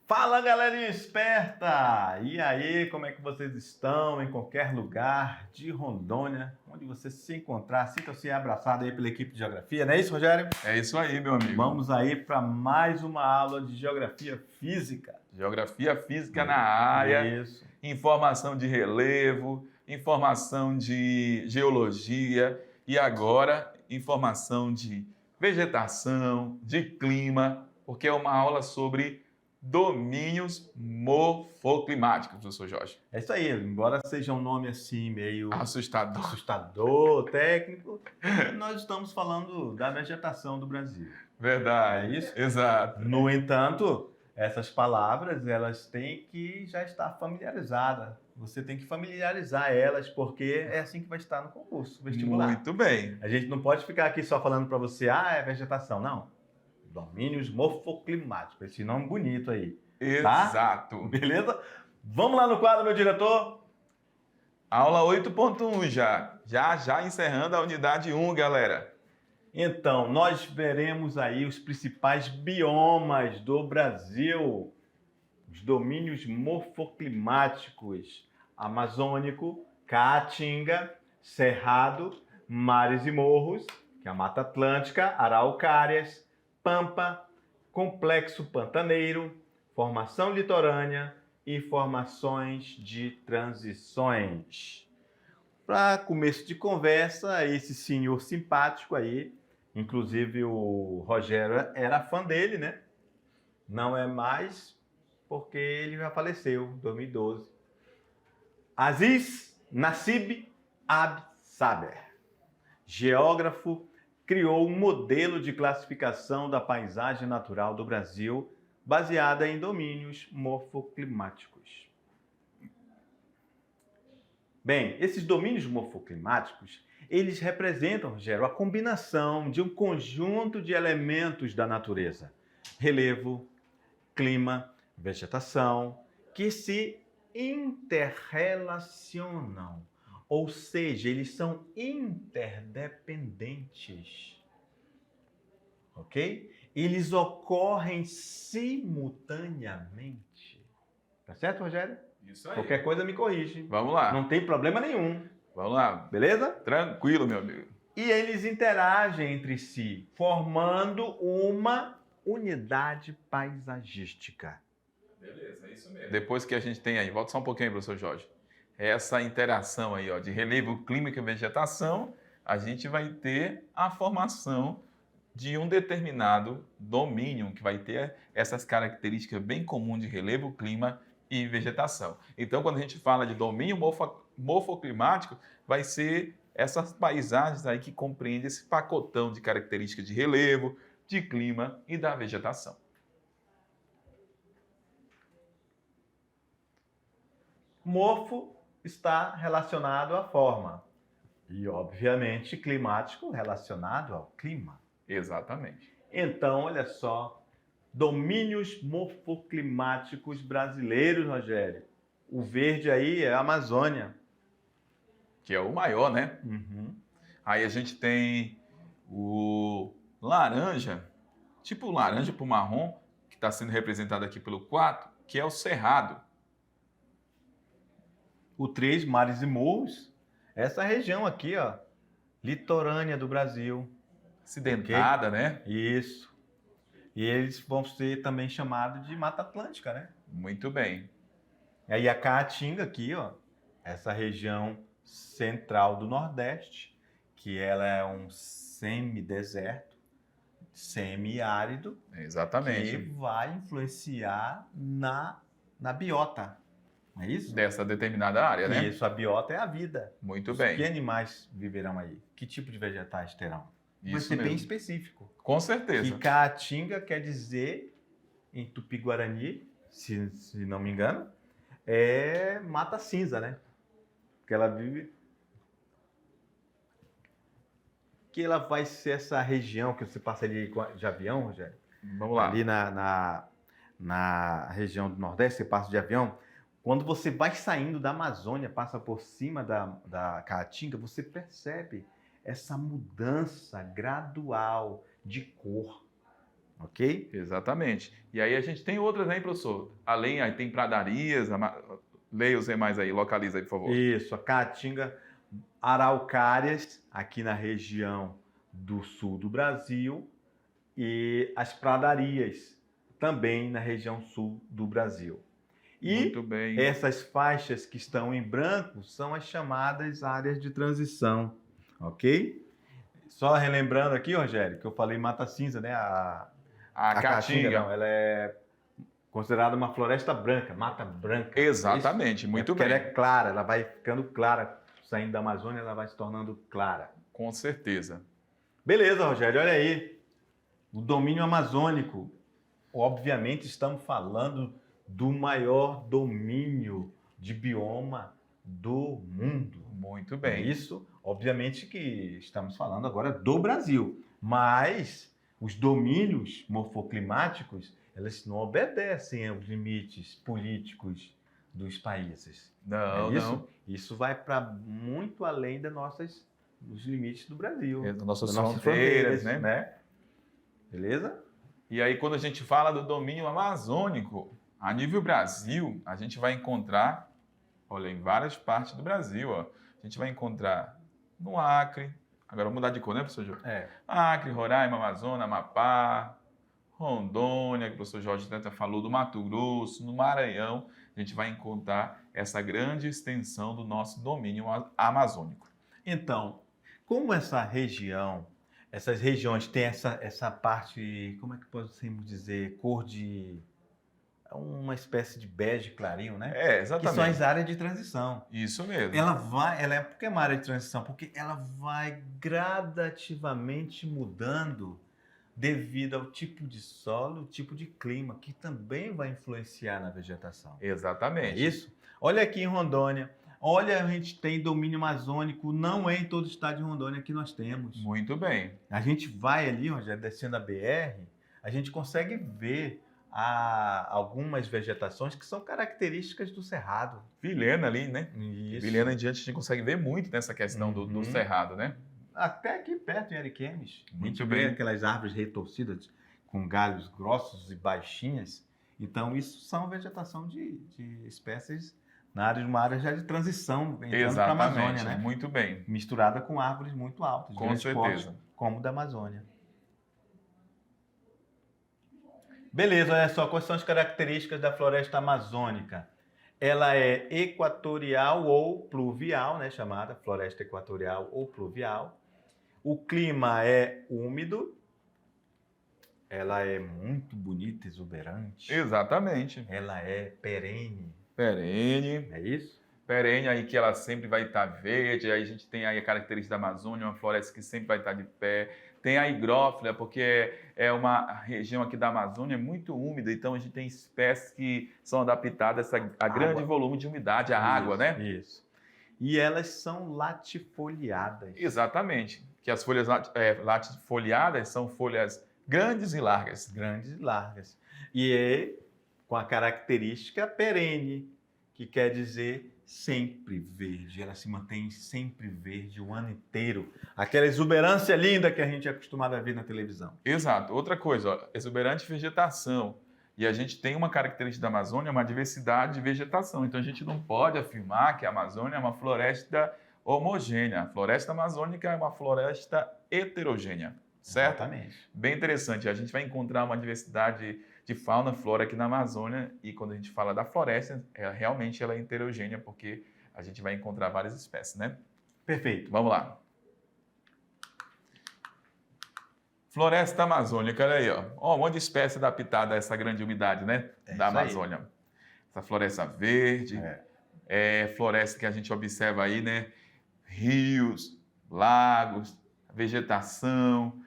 Fala, galerinha esperta! E aí, como é que vocês estão em qualquer lugar de Rondônia, onde você se encontrar, sinta-se abraçado aí pela equipe de Geografia, não é isso, Rogério? É isso aí, meu amigo. Vamos aí para mais uma aula de Geografia Física. Geografia Física na área, Isso. informação de relevo, informação de geologia e agora informação de vegetação, de clima, porque é uma aula sobre domínios morfoclimáticos, professor Jorge. É isso aí, embora seja um nome assim meio Assustador. técnico, nós estamos falando da vegetação do Brasil. Verdade. É isso? Exato. No entanto, essas palavras, elas têm que já estar familiarizadas. Você tem que familiarizar elas, porque é assim que vai estar no concurso vestibular. Muito bem. A gente não pode ficar aqui só falando para você, é vegetação. Não. Domínios morfoclimáticos. Esse nome bonito aí. Exato. Tá? Beleza? Vamos lá no quadro, meu diretor? Aula 8.1 já encerrando a unidade 1, galera. Então, nós veremos aí os principais biomas do Brasil. Os domínios morfoclimáticos: amazônico, caatinga, cerrado, mares e morros, que é a Mata Atlântica, araucárias, pampa, complexo pantaneiro, formação litorânea e formações de transições. Para começo de conversa, esse senhor simpático aí, inclusive o Rogério era fã dele, né? Não é mais, porque ele já faleceu em 2012. Aziz Nassib Ab-Saber, geógrafo, criou um modelo de classificação da paisagem natural do Brasil baseada em domínios morfoclimáticos. Bem, esses domínios morfoclimáticos, eles representam, Rogério, a combinação de um conjunto de elementos da natureza: relevo, clima, vegetação, que se interrelacionam. Ou seja, eles são interdependentes, ok? Eles ocorrem simultaneamente. Tá certo, Rogério? Isso aí. Qualquer coisa me corrige. Vamos lá. Não tem problema nenhum. Vamos lá. Beleza? Tranquilo, meu amigo. E eles interagem entre si, formando uma unidade paisagística. Beleza, é isso mesmo. Depois que a gente tem aí, volta só um pouquinho, professor Jorge. Essa interação aí, de relevo, clima e vegetação, a gente vai ter a formação de um determinado domínio que vai ter essas características bem comuns de relevo, clima e vegetação. Então, quando a gente fala de domínio morfoclimático, vai ser essas paisagens aí que compreendem esse pacotão de características de relevo, de clima e da vegetação. Morfo está relacionado à forma e, obviamente, climático relacionado ao clima. Exatamente. Então, olha só, domínios morfoclimáticos brasileiros, Rogério. O verde aí é a Amazônia. Que é o maior, né? Uhum. Aí a gente tem o laranja, tipo laranja para o marrom, que está sendo representado aqui pelo 4, que é o cerrado. O 3, mares e morros. Essa região aqui, litorânea do Brasil. Acidentada, okay? Né? Isso. E eles vão ser também chamados de Mata Atlântica, né? Muito bem. E aí a Caatinga aqui, essa região central do Nordeste, que ela é um semideserto, semiárido. Exatamente. Que vai influenciar na biota. Não é isso? Dessa determinada área, né? Isso, a biota é a vida. Muito bem. Que animais viverão aí? Que tipo de vegetais terão? Isso vai ser mesmo. Bem específico. Com certeza. Que Caatinga quer dizer, em Tupi-Guarani, se não me engano, é mata cinza, né? Porque ela vive... Que ela vai ser essa região que você passa ali de avião, Rogério? Vamos lá. Ali na região do Nordeste, você passa de avião, Quando você vai saindo da Amazônia, passa por cima da Caatinga, você percebe essa mudança gradual de cor, ok? Exatamente. E aí a gente tem outras aí, professor. Além, aí tem pradarias, leia os demais aí, localiza aí, por favor. Isso, a Caatinga, araucárias, aqui na região do sul do Brasil, e as pradarias, também na região sul do Brasil. E Muito bem. essas faixas que estão em branco são as chamadas áreas de transição, ok? Só relembrando aqui, Rogério, que eu falei mata cinza, né? A Caatinga, não, ela é considerada uma floresta branca, mata branca. Exatamente, muito porque bem. ela é clara, ela vai ficando clara, saindo da Amazônia, ela vai se tornando clara. Com certeza. Beleza, Rogério, olha aí. O domínio amazônico. Obviamente, estamos falando do maior domínio de bioma do mundo. Muito É bem. isso, obviamente que estamos falando agora do Brasil, mas os domínios morfoclimáticos, eles não obedecem aos limites políticos dos países. Não, É isso? não. Isso vai para muito além dos limites do Brasil. Das nossas das nossas fronteiras, fronteiras, né? Beleza? E aí, quando a gente fala do domínio amazônico, a nível Brasil, a gente vai encontrar, olha, em várias partes do Brasil, ó, a gente vai encontrar no Acre, agora vamos mudar de cor, né, professor Jorge? Acre, Roraima, Amazonas, Amapá, Rondônia, que o professor Jorge até falou, do Mato Grosso, no Maranhão, a gente vai encontrar essa grande extensão do nosso domínio amazônico. Então, como essas regiões têm essa parte, como é que podemos dizer, cor de uma espécie de bege clarinho, né? É, exatamente. Que são as áreas de transição. Isso mesmo. Por que é uma área de transição? Porque ela vai gradativamente mudando devido ao tipo de solo, o tipo de clima, que também vai influenciar na vegetação. Exatamente. É isso? Olha aqui em Rondônia. Olha, a gente tem domínio amazônico, não é em todo o estado de Rondônia que nós temos. Muito bem. A gente vai ali, Rogério, descendo a BR, a gente consegue ver algumas vegetações que são características do Cerrado. Vilhena ali, né? Isso. Vilhena em diante a gente consegue ver muito nessa questão do Cerrado, né? Até aqui perto em Ariquemes. Muito a gente bem. vê aquelas árvores retorcidas com galhos grossos e baixinhas. Então, isso são vegetação de espécies de uma área já de transição, entrando para a Amazônia, né? Muito bem. Misturada com árvores muito altas, Com certeza. como da Amazônia. Beleza, olha só, quais são as características da floresta amazônica? Ela é equatorial ou pluvial, né, chamada floresta equatorial ou pluvial. O clima é úmido. Ela é muito bonita, exuberante. Exatamente. Ela é perene. Perene. É isso? Perene, aí que ela sempre vai estar verde. Aí a gente tem aí a característica da Amazônia, uma floresta que sempre vai estar de pé. Tem a higrófila, porque é uma região aqui da Amazônia muito úmida, então a gente tem espécies que são adaptadas a grande volume de umidade, a água, né? Isso. E elas são latifoliadas. Exatamente. Que as folhas latifoliadas são folhas grandes e largas. Grandes e largas. E é com a característica perene, que quer dizer sempre verde. Ela se mantém sempre verde o ano inteiro. Aquela exuberância linda que a gente é acostumado a ver na televisão. Exato. Outra coisa, ó, exuberante vegetação. E a gente tem uma característica da Amazônia, uma diversidade de vegetação. Então a gente não pode afirmar que a Amazônia é uma floresta homogênea. A floresta amazônica é uma floresta heterogênea, certo? Exatamente. Bem interessante. A gente vai encontrar uma diversidade de fauna e flora aqui na Amazônia, e quando a gente fala da floresta, realmente ela é heterogênea, porque a gente vai encontrar várias espécies, né? Perfeito. Vamos lá. Floresta amazônica, olha aí, ó. Um monte de espécie adaptada a essa grande umidade, né? Da Amazônia. Essa floresta verde, floresta que a gente observa aí, né? Rios, lagos, vegetação.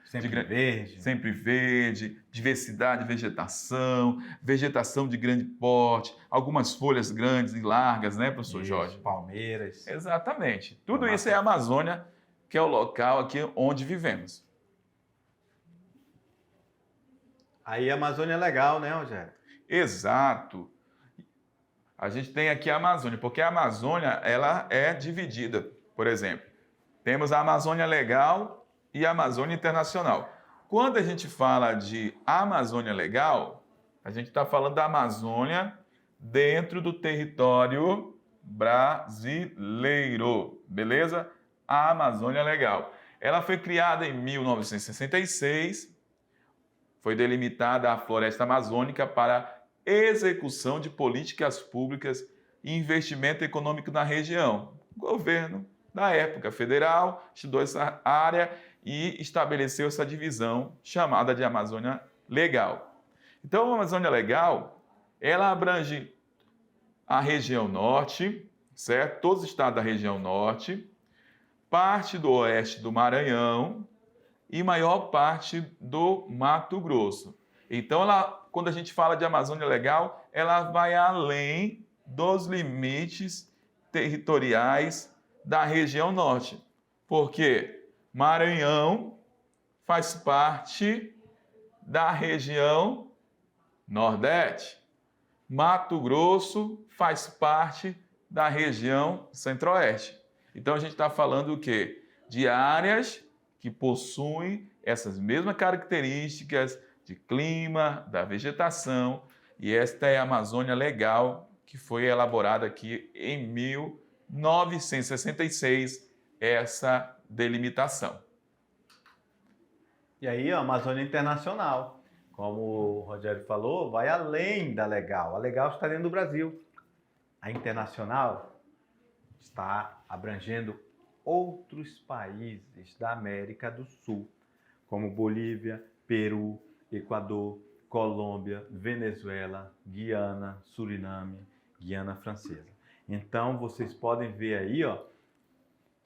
Sempre verde, diversidade de vegetação, vegetação de grande porte, algumas folhas grandes e largas, né, professor Jorge? Palmeiras. Exatamente. Tudo isso é a Amazônia, que é o local aqui onde vivemos. Aí a Amazônia é legal, né, Rogério? Exato. a gente tem aqui a Amazônia, porque a Amazônia ela é dividida, por exemplo. Temos a Amazônia Legal e a Amazônia Internacional. Quando a gente fala de Amazônia Legal, a gente está falando da Amazônia dentro do território brasileiro, beleza? A Amazônia Legal. Ela foi criada em 1966, foi delimitada a floresta amazônica para execução de políticas públicas e investimento econômico na região. O governo da época federal estudou essa área e estabeleceu essa divisão chamada de Amazônia Legal. Então, a Amazônia Legal, ela abrange a região norte, certo? Todos os estados da região norte, parte do oeste do Maranhão e maior parte do Mato Grosso. Então, quando a gente fala de Amazônia Legal, ela vai além dos limites territoriais da região norte. Porque Maranhão faz parte da região Nordeste. Mato Grosso faz parte da região Centro-Oeste. Então, a gente está falando o quê? De áreas que possuem essas mesmas características de clima, da vegetação, e esta é a Amazônia Legal, que foi elaborada aqui em 1966, essa delimitação. E aí, a Amazônia Internacional, como o Rogério falou, vai além da legal. A legal está dentro do Brasil. A internacional está abrangendo outros países da América do Sul, como Bolívia, Peru, Equador, Colômbia, Venezuela, Guiana, Suriname, Guiana Francesa. Então, vocês podem ver aí, ó,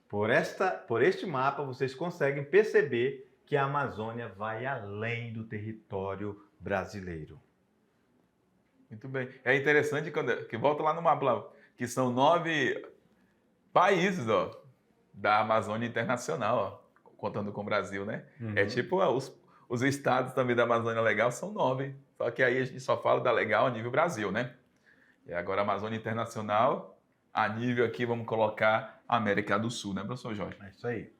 por este mapa, vocês conseguem perceber que a Amazônia vai além do território brasileiro. Muito bem. É interessante que volta lá no mapa, que são 9 países, ó, da Amazônia Internacional, ó, contando com o Brasil, né? Uhum. É tipo os estados também da Amazônia Legal são 9, só que aí a gente só fala da legal a nível Brasil, né? E agora a Amazônia Internacional, a nível aqui, vamos colocar América do Sul, né, professor Jorge? É isso aí.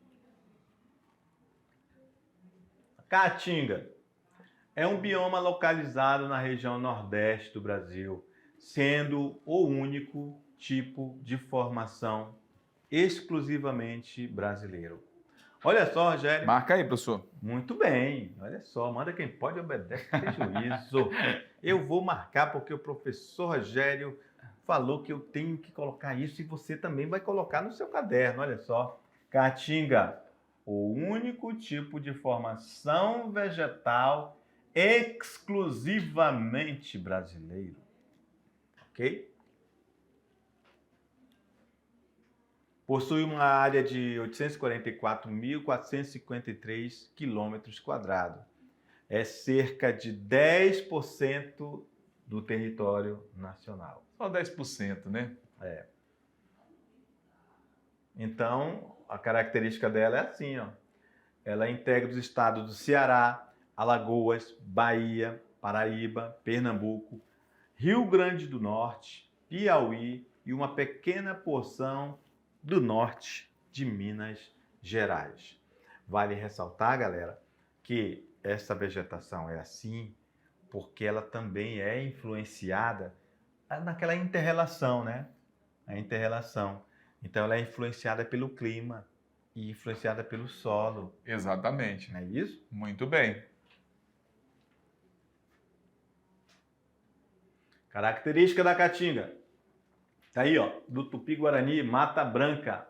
Caatinga é um bioma localizado na região nordeste do Brasil, sendo o único tipo de formação exclusivamente brasileiro. Olha só, Rogério. Marca aí, professor. Muito bem. Olha só, manda quem pode, obedece, tem juízo. Eu vou marcar porque o professor Rogério falou que eu tenho que colocar isso e você também vai colocar no seu caderno. Olha só. Caatinga, o único tipo de formação vegetal exclusivamente brasileiro. Ok? Possui uma área de 844.453 quilômetros quadrados. É cerca de 10% do território nacional. Só 10%, né? É. Então, a característica dela é assim, ó. Ela integra os estados do Ceará, Alagoas, Bahia, Paraíba, Pernambuco, Rio Grande do Norte, Piauí e uma pequena porção do norte de Minas Gerais. Vale ressaltar, galera, que essa vegetação é assim porque ela também é influenciada naquela inter-relação, né? A inter-relação. Então, ela é influenciada pelo clima e influenciada pelo solo. Exatamente. Não é isso? Muito bem. Característica da Caatinga. Tá aí, ó, do Tupi-Guarani, Mata Branca.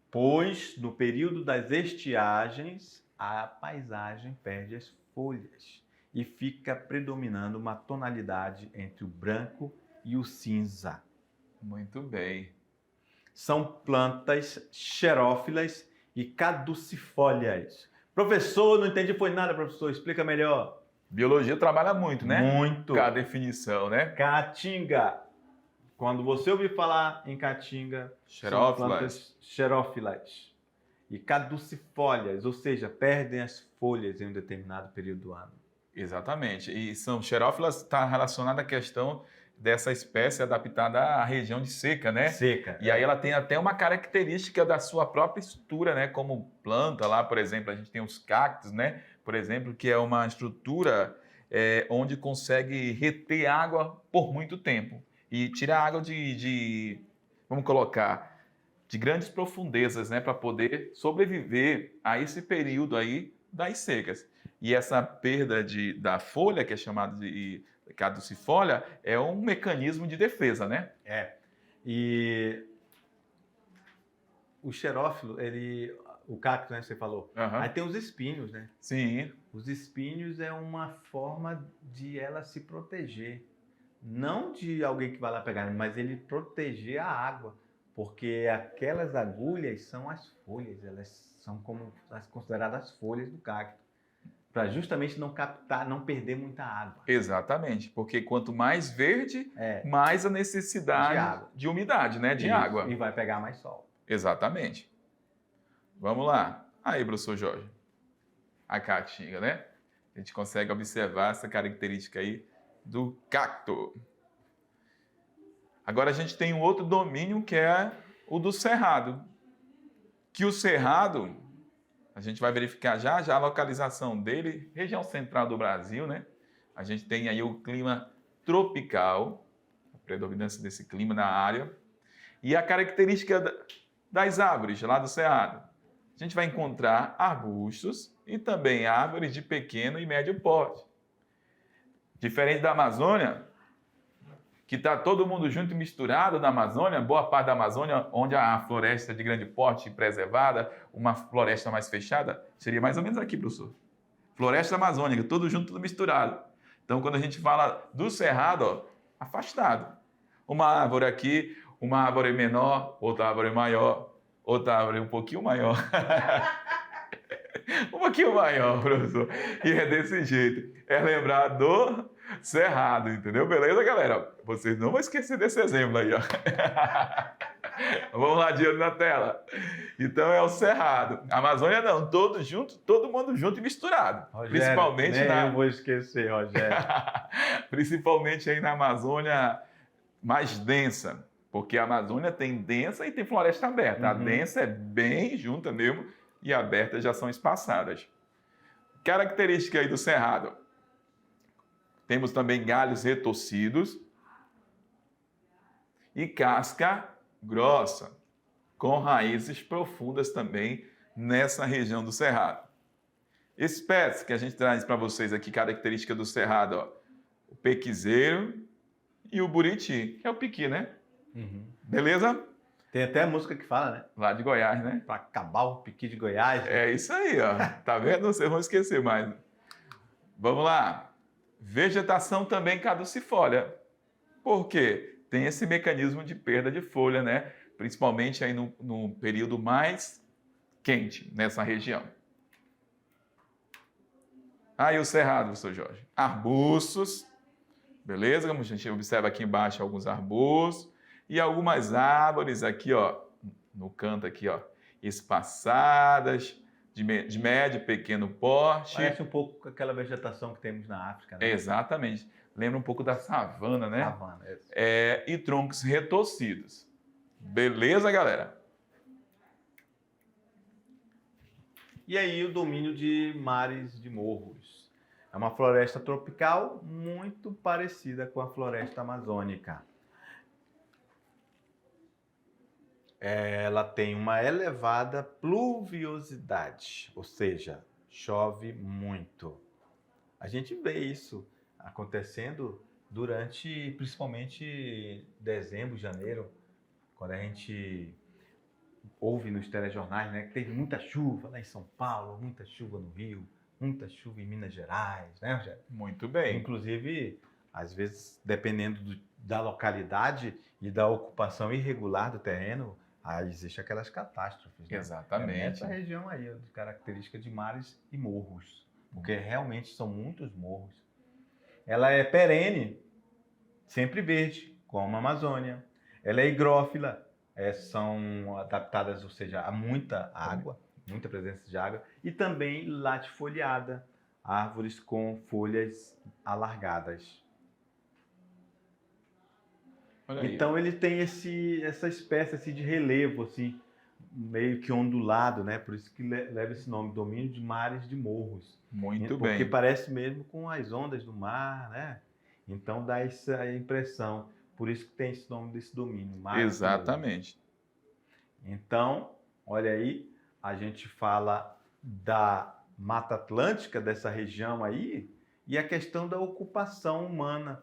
Pois, no período das estiagens, a paisagem perde as folhas e fica predominando uma tonalidade entre o branco e o cinza. Muito bem. São plantas xerófilas e caducifólias. Professor, não entendi foi nada, professor. Explica melhor. Biologia trabalha muito, né? Muito. Com a definição, né? Caatinga. Quando você ouvir falar em caatinga, são plantas xerófilas e caducifólias, ou seja, perdem as folhas em um determinado período do ano. Exatamente. E são xerófilas, está relacionada à questão dessa espécie adaptada à região de seca, né? Seca. E aí ela tem até uma característica da sua própria estrutura, né? Como planta lá, por exemplo, a gente tem os cactos, né? Por exemplo, que é uma estrutura onde consegue reter água por muito tempo e tirar água vamos colocar, de grandes profundezas, né? Para poder sobreviver a esse período aí das secas. E essa perda da folha, que é chamada de caducifólia, é um mecanismo de defesa, né? E o xerófilo, o cacto, né, você falou. Uhum. Aí tem os espinhos, né? Sim. Os espinhos é uma forma de ela se proteger. Não de alguém que vai lá pegar, mas ele proteger a água. Porque aquelas agulhas são as folhas, elas são como as consideradas folhas do cacto. Para justamente não captar, não perder muita água. Exatamente, porque quanto mais verde, mais a necessidade de umidade, né? De água. E vai pegar mais sol. Exatamente. Vamos lá. Aí, professor Jorge, a caatinga, né? A gente consegue observar essa característica aí do cacto. Agora a gente tem um outro domínio que é o do cerrado. Que o cerrado, a gente vai verificar já a localização dele, região central do Brasil, né? A gente tem aí o clima tropical, a predominância desse clima na área, e a característica das árvores lá do cerrado. A gente vai encontrar arbustos e também árvores de pequeno e médio porte. Diferente da Amazônia, que está todo mundo junto e misturado na Amazônia, boa parte da Amazônia, onde a floresta de grande porte preservada, uma floresta mais fechada, seria mais ou menos aqui, professor. Floresta amazônica, tudo junto, tudo misturado. Então, quando a gente fala do cerrado, ó, afastado. Uma árvore aqui, uma árvore menor, outra árvore maior, outra árvore um pouquinho maior. Um pouquinho maior, professor. E é desse jeito. É lembrar do cerrado, entendeu? Beleza, galera? Vocês não vão esquecer desse exemplo aí, ó. Vamos lá, de olho na tela. Então é o cerrado. A Amazônia não, todo junto, todo mundo junto e misturado. Rogério, principalmente eu vou esquecer, Rogério. Principalmente aí na Amazônia mais densa, porque a Amazônia tem densa e tem floresta aberta. A densa é bem junta mesmo e a aberta já são espaçadas. Característica aí do cerrado. Temos também galhos retorcidos e casca grossa, com raízes profundas também nessa região do cerrado. Espécies que a gente traz para vocês aqui, característica do cerrado, ó, o pequizeiro e o buriti, que é o piqui, né? Beleza? Tem até a música que fala, né? Lá de Goiás, né? Para acabar o piqui de Goiás. É isso aí, ó. Tá vendo? Vocês vão esquecer mais. Vamos lá. Vegetação também caducifólia. Por quê? Tem esse mecanismo de perda de folha, né? Principalmente aí no período mais quente nessa região. Aí o cerrado, professor Jorge. Arbustos, beleza? Como a gente observa aqui embaixo alguns arbustos e algumas árvores aqui, ó, no canto aqui, ó, espaçadas, de médio e pequeno porte. Parece um pouco com aquela vegetação que temos na África, né? Exatamente. Lembra um pouco da savana, né? Savana, e troncos retorcidos. Beleza, galera? E aí o domínio de mares de morros. É uma floresta tropical muito parecida com a floresta amazônica. Ela tem uma elevada pluviosidade, ou seja, chove muito. A gente vê isso acontecendo durante, principalmente, dezembro, janeiro, quando a gente ouve nos telejornais, né, que teve muita chuva lá em São Paulo, muita chuva no Rio, muita chuva em Minas Gerais, né, Rogério? Muito bem. Inclusive, às vezes, dependendo da localidade e da ocupação irregular do terreno, aí existe aquelas catástrofes. Né? Exatamente. É essa região aí, de característica de mares e morros, porque realmente são muitos morros. Ela é perene, sempre verde, como a Amazônia. Ela é higrófila, são adaptadas, ou seja, a muita água, muita presença de água, e também latifoliada, árvores com folhas alargadas. Olha aí. Então ele tem essa espécie assim, de relevo, assim, meio que ondulado, né? Por isso que leva esse nome, domínio de mares de morros. Muito Porque bem. parece mesmo com as ondas do mar, né? Então dá essa impressão. Por isso que tem esse nome desse domínio, mares de morros. Exatamente. Então, olha aí, a gente fala da Mata Atlântica, dessa região aí, e a questão da ocupação humana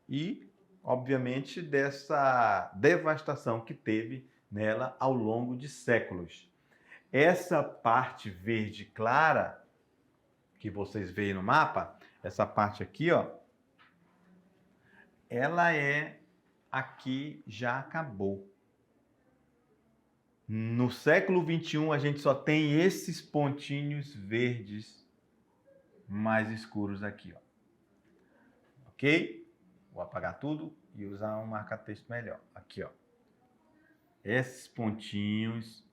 e, obviamente, dessa devastação que teve nela ao longo de séculos. Essa parte verde clara que vocês veem no mapa, essa parte aqui, ó, ela aqui já acabou. No século XXI, a gente só tem esses pontinhos verdes mais escuros aqui, ó. Ok? Vou apagar tudo e usar um marca-texto melhor. Aqui, ó. Esses pontinhos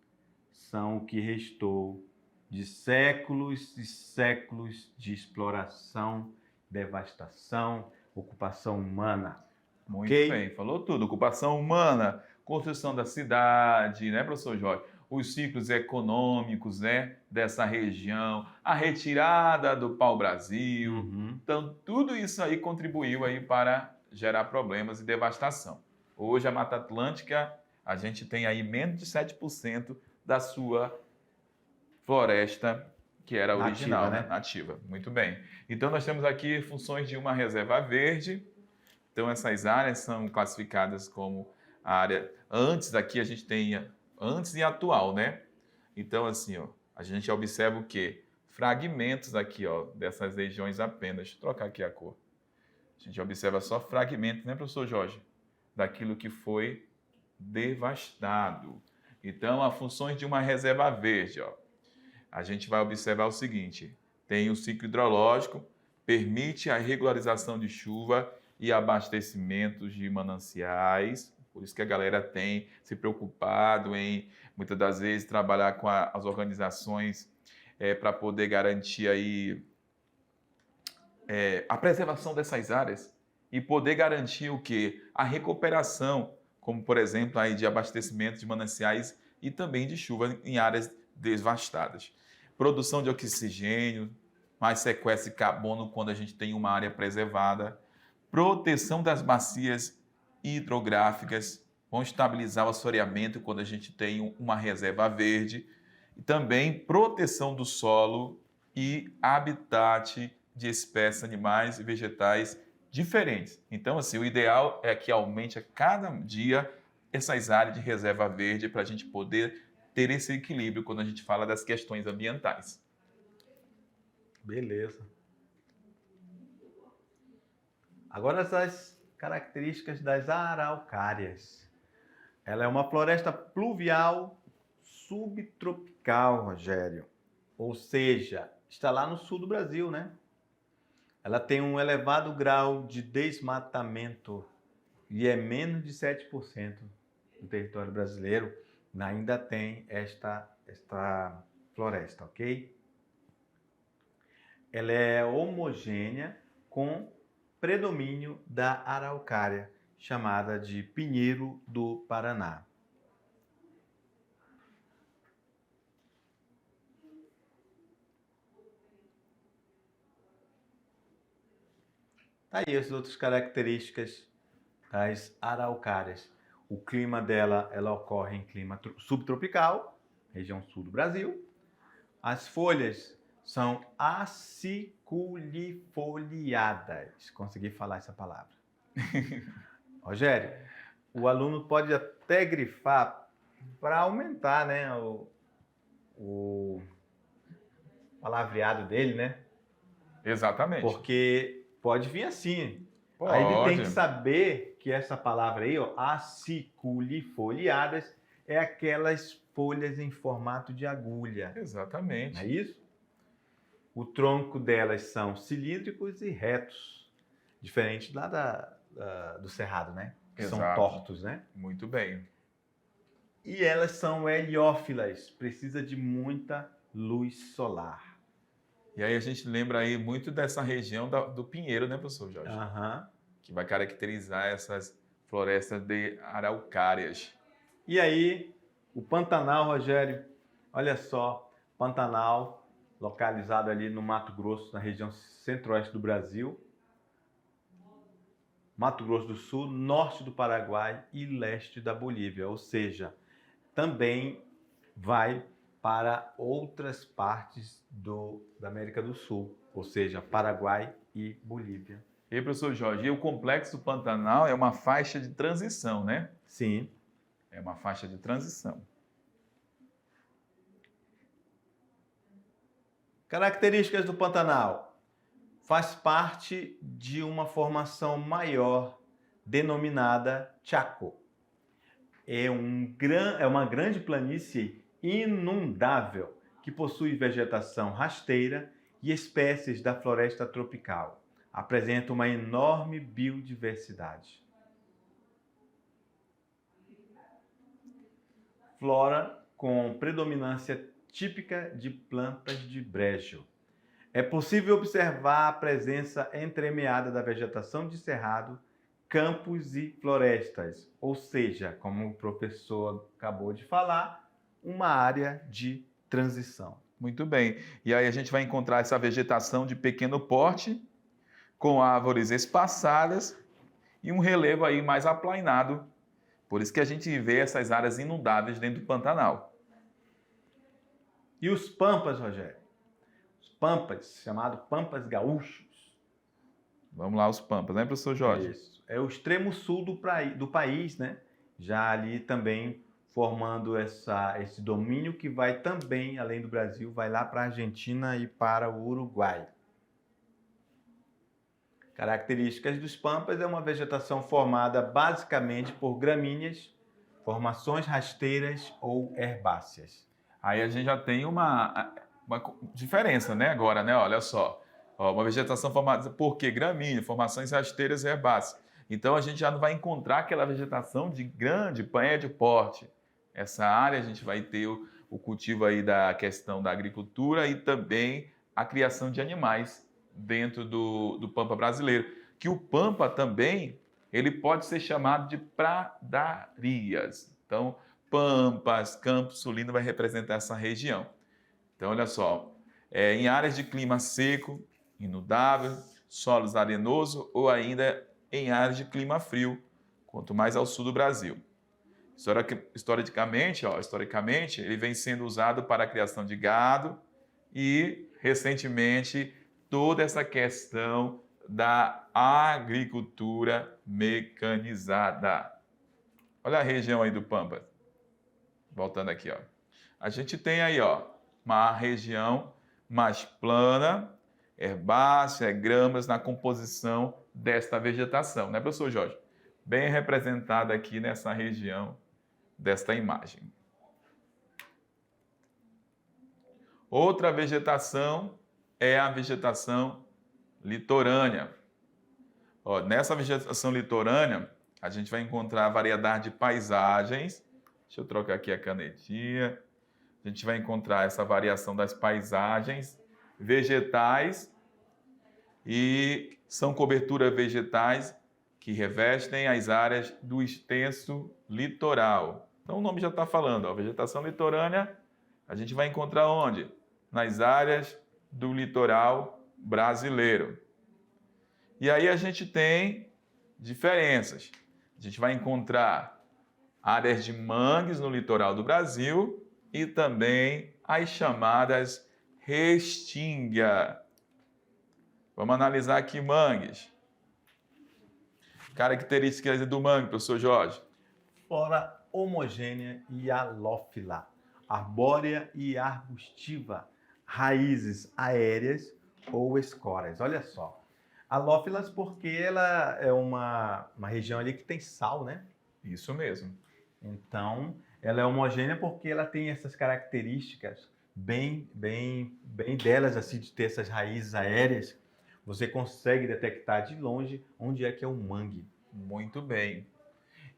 são o que restou de séculos e séculos de exploração, devastação, ocupação humana. Muito Ok? bem, falou tudo. Ocupação humana, construção da cidade, né, professor Jorge? Os ciclos econômicos, né, dessa região, a retirada do pau-brasil. Uhum. Então, tudo isso aí contribuiu aí para gerar problemas e devastação. Hoje, a Mata Atlântica, a gente tem aí menos de 7% da sua floresta, que era original, Nativa, né? Nativa. Muito bem. Então, nós temos aqui funções de uma reserva verde. Então, essas áreas são classificadas como a área... Antes daqui, a gente tem antes e atual, né? Então, assim, ó, a gente observa o quê? Fragmentos aqui, ó, dessas regiões apenas. Deixa eu trocar aqui a cor. A gente observa só fragmentos, né, professor Jorge? Daquilo que foi devastado. Então, as funções de uma reserva verde, ó. A gente vai observar o seguinte: tem o ciclo hidrológico, permite a regularização de chuva e abastecimentos de mananciais. Por isso que a galera tem se preocupado em, muitas das vezes, trabalhar com as organizações para poder garantir aí, a preservação dessas áreas e poder garantir o quê? A recuperação, como, por exemplo, aí de abastecimento de mananciais e também de chuva em áreas devastadas. Produção de oxigênio, mais sequestro de carbono quando a gente tem uma área preservada, proteção das bacias hidrográficas, vão estabilizar o assoreamento quando a gente tem uma reserva verde, e também proteção do solo e habitat de espécies animais e vegetais diferentes. Então, assim, o ideal é que aumente a cada dia essas áreas de reserva verde para a gente poder ter esse equilíbrio quando a gente fala das questões ambientais. Beleza. Agora as características das araucárias. Ela é uma floresta pluvial subtropical, Rogério. Ou seja, está lá no sul do Brasil, né? Ela tem um elevado grau de desmatamento e é menos de 7% do território brasileiro. Ainda tem esta floresta, ok? Ela é homogênea com predomínio da araucária, chamada de pinheiro do Paraná. Tá aí as outras características das araucárias. O clima dela, ela ocorre em clima subtropical, região sul do Brasil. As folhas são aciculifoliadas. Consegui falar essa palavra. Rogério, o aluno pode até grifar para aumentar, né, o palavreado dele, né? Exatamente. Porque pode vir assim. Pode. Aí ele tem que saber que essa palavra aí, ó, aciculifoliadas, é aquelas folhas em formato de agulha. Exatamente. Não é isso? O tronco delas são cilíndricos e retos, diferente lá do cerrado, né? Que Exato. são tortos, né? Muito bem. E elas são heliófilas, precisa de muita luz solar. E aí a gente lembra aí muito dessa região do Pinheiro, né, professor Jorge? Aham. Que vai caracterizar essas floresta de araucárias. E aí, o Pantanal, Rogério, olha só, Pantanal, localizado ali no Mato Grosso, na região centro-oeste do Brasil, Mato Grosso do Sul, norte do Paraguai e leste da Bolívia, ou seja, também vai para outras partes da América do Sul, ou seja, Paraguai e Bolívia. E aí, professor Jorge, e o Complexo Pantanal é uma faixa de transição, né? Sim. É uma faixa de transição. Características do Pantanal. Faz parte de uma formação maior denominada Chaco. É uma grande planície inundável que possui vegetação rasteira e espécies da floresta tropical. Apresenta uma enorme biodiversidade. Flora com predominância típica de plantas de brejo. É possível observar a presença entremeada da vegetação de cerrado, campos e florestas, ou seja, como o professor acabou de falar, uma área de transição. Muito bem. E aí a gente vai encontrar essa vegetação de pequeno porte, com árvores espaçadas e um relevo aí mais aplainado. Por isso que a gente vê essas áreas inundáveis dentro do Pantanal. E os pampas, Rogério? Os pampas, chamado pampas gaúchos. Vamos lá, os pampas, né, professor Jorge? Isso. É o extremo sul do país, né? Já ali também formando esse domínio que vai também, além do Brasil, vai lá para a Argentina e para o Uruguai. Características dos pampas é uma vegetação formada basicamente por gramíneas, formações rasteiras ou herbáceas. Aí a gente já tem uma diferença, né, agora, né? Olha só. Ó, uma vegetação formada por quê? Gramínea, formações rasteiras e herbáceas. Então a gente já não vai encontrar aquela vegetação de grande, médio porte. Essa área a gente vai ter o cultivo aí da questão da agricultura e também a criação de animais dentro do Pampa brasileiro. Que o Pampa também, ele pode ser chamado de pradarias. Então, Pampas, Campo Sulino vai representar essa região. Então, olha só, em áreas de clima seco, inundável, solos arenoso ou ainda em áreas de clima frio, quanto mais ao sul do Brasil. Historicamente, ele vem sendo usado para a criação de gado e, recentemente, toda essa questão da agricultura mecanizada. Olha a região aí do Pampa. Voltando aqui, ó. A gente tem aí, ó, uma região mais plana, herbácea, gramas na composição desta vegetação, né, professor Jorge? Bem representada aqui nessa região desta imagem. Outra vegetação é a vegetação litorânea. Ó, nessa vegetação litorânea, a gente vai encontrar a variedade de paisagens. Deixa eu trocar aqui a canetinha. A gente vai encontrar essa variação das paisagens vegetais e são coberturas vegetais que revestem as áreas do extenso litoral. Então o nome já está falando, ó, vegetação litorânea, a gente vai encontrar onde? Nas áreas do litoral brasileiro. E aí a gente tem diferenças. A gente vai encontrar áreas de mangues no litoral do Brasil e também as chamadas restinga. Vamos analisar aqui mangues. Características do mangue, professor Jorge. Flora homogênea e halófila, arbórea e arbustiva, raízes aéreas ou escórias. Olha só, halófilas porque ela é uma região ali que tem sal, né? Isso mesmo. Então, ela é homogênea porque ela tem essas características bem delas, assim, de ter essas raízes aéreas. Você consegue detectar de longe onde é que é o mangue. Muito bem.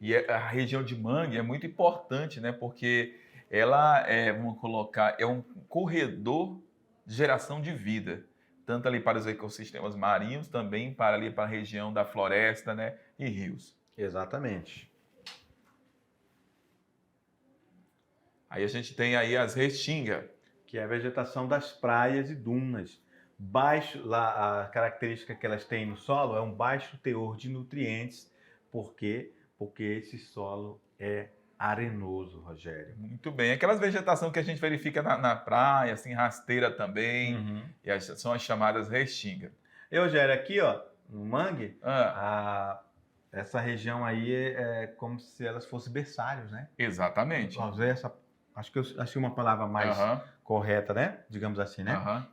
E a região de mangue é muito importante, né? Porque ela vamos colocar, é um corredor de geração de vida, tanto ali para os ecossistemas marinhos, também para ali para a região da floresta, né? E rios. Exatamente. Aí a gente tem aí as restingas. Que é a vegetação das praias e dunas. Baixo, lá, a característica que elas têm no solo é um baixo teor de nutrientes. Por quê? Porque esse solo é arenoso, Rogério. Muito bem. Aquelas vegetação que a gente verifica na praia, assim, rasteira também, são as chamadas restingas. E, Rogério, aqui, ó, no mangue, essa região aí é como se elas fossem berçários, né? Exatamente. Vamos ver acho que eu achei uma palavra mais correta, né? Digamos assim, né?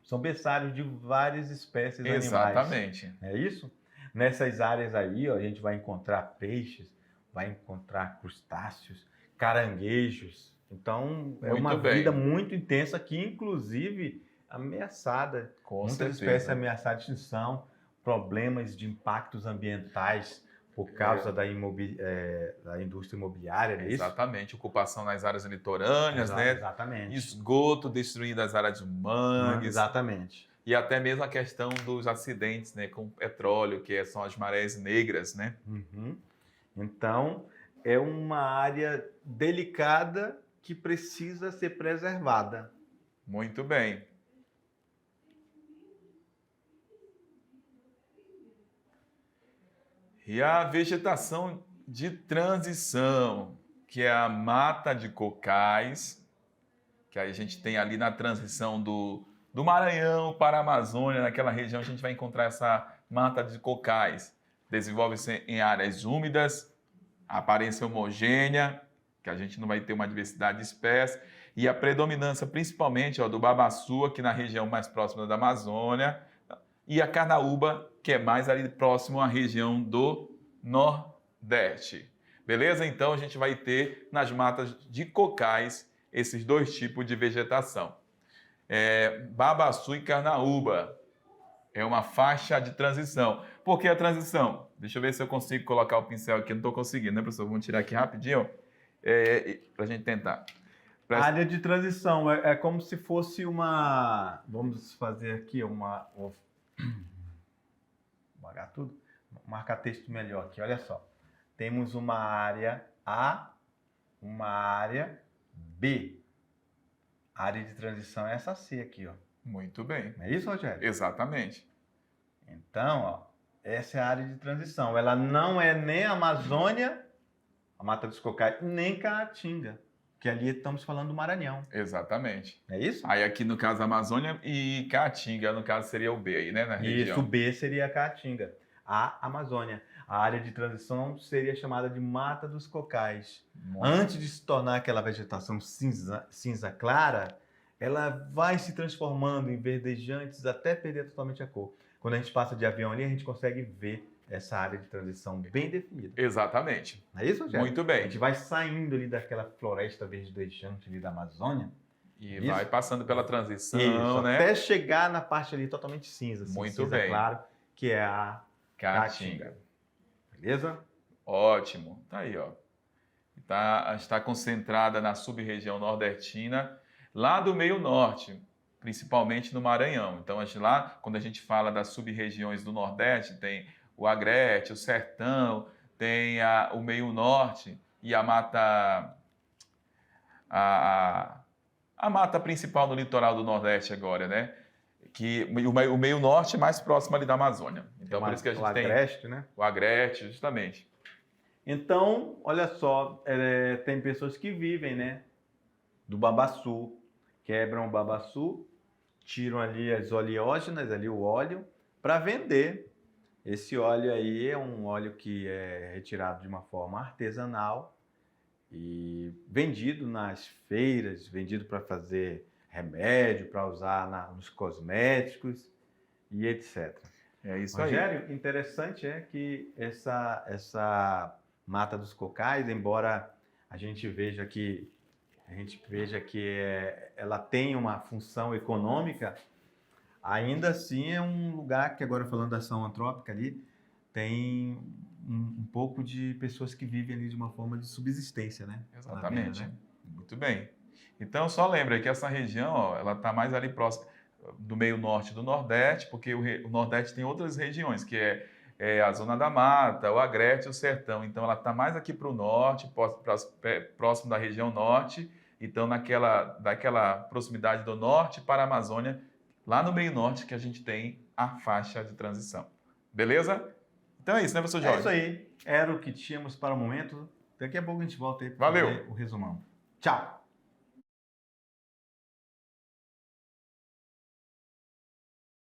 São berçários de várias espécies animais. Exatamente. É isso? Nessas áreas aí, ó, a gente vai encontrar peixes, vai encontrar crustáceos, caranguejos. Então, é uma vida muito intensa que, inclusive, ameaçada. Muitas espécies ameaçadas de extinção, problemas de impactos ambientais por causa da indústria imobiliária, não é isso? Exatamente. Ocupação nas áreas litorâneas, né? Exatamente. Esgoto destruindo as áreas de mangues. Exatamente. E até mesmo a questão dos acidentes, né, com petróleo, são as marés negras, né? Então, é uma área delicada que precisa ser preservada. Muito bem. E a vegetação de transição, que é a mata de cocais, que aí a gente tem ali na transição do Maranhão para a Amazônia, naquela região a gente vai encontrar essa mata de cocais. Desenvolve-se em áreas úmidas, aparência homogênea, que a gente não vai ter uma diversidade de espécies, e a predominância principalmente do babaçu, aqui na região mais próxima da Amazônia, e a carnaúba, que é mais ali próximo à região do Nordeste. Beleza? Então a gente vai ter nas matas de cocais esses dois tipos de vegetação. Babaçu e carnaúba é uma faixa de transição. Por que a transição? Deixa eu ver se eu consigo colocar o pincel aqui. Não estou conseguindo, né, professor? Vamos tirar aqui rapidinho para a gente tentar. A área de transição é como se fosse uma... Vamos fazer aqui uma... Vou apagar tudo. Marcar texto melhor aqui, olha só. Temos uma área A, uma área B. A área de transição é essa C aqui, ó. Muito bem. Não é isso, Rogério? Exatamente. Então, ó, essa é a área de transição. Ela não é nem Amazônia, a Mata dos Cocais, nem Caatinga, que ali estamos falando do Maranhão. Exatamente. É isso? Aí aqui no caso Amazônia e Caatinga, no caso seria o B aí, né, na região. Isso, o B seria a Caatinga. A Amazônia. A área de transição seria chamada de Mata dos Cocais. Antes de se tornar aquela vegetação cinza clara, ela vai se transformando em verdejantes até perder totalmente a cor. Quando a gente passa de avião ali, a gente consegue ver essa área de transição bem definida. Exatamente. Não é isso, Rogério? Muito bem. A gente vai saindo ali daquela floresta verdejante ali da Amazônia. E vai passando pela transição, isso, né? Até chegar na parte ali totalmente cinza. Assim, muito cinza bem. claro, que é a Caatinga. Beleza? Ótimo. Tá aí, ó. Está concentrada na sub-região nordestina, lá do meio norte, principalmente no Maranhão. Então, lá, quando a gente fala das sub-regiões do Nordeste, tem o Agreste, o Sertão, tem o meio norte e a mata... A mata principal no litoral do Nordeste agora, né? Que o meio norte é mais próximo ali da Amazônia. Então, por isso que a gente tem... O Agreste, né? O Agreste, justamente. Então, olha só, tem pessoas que vivem, né? Do babaçu. Quebram o babaçu, tiram ali as oleógenas, ali o óleo, para vender. Esse óleo aí é um óleo que é retirado de uma forma artesanal e vendido nas feiras, vendido para fazer remédio, para usar nos cosméticos e etc. É isso Rogério, aí. interessante é que essa Mata dos Cocais, embora a gente veja que ela tem uma função econômica, ainda assim é um lugar que, agora falando da ação antrópica ali, tem um pouco de pessoas que vivem ali de uma forma de subsistência, né? Exatamente. Beira, né? Muito bem. Então, só lembra que essa região, ó, ela está mais ali próxima do meio norte do Nordeste, porque o Nordeste tem outras regiões, que a Zona da Mata, o Agreste, o Sertão. Então, ela está mais aqui para o norte, próximo da região norte. Então, daquela proximidade do norte para a Amazônia, lá no meio norte que a gente tem a faixa de transição. Beleza? Então é isso, né, professor Jorge? É isso aí. Era o que tínhamos para o momento. Daqui a pouco a gente volta aí para Valeu. fazer o resumão. Tchau!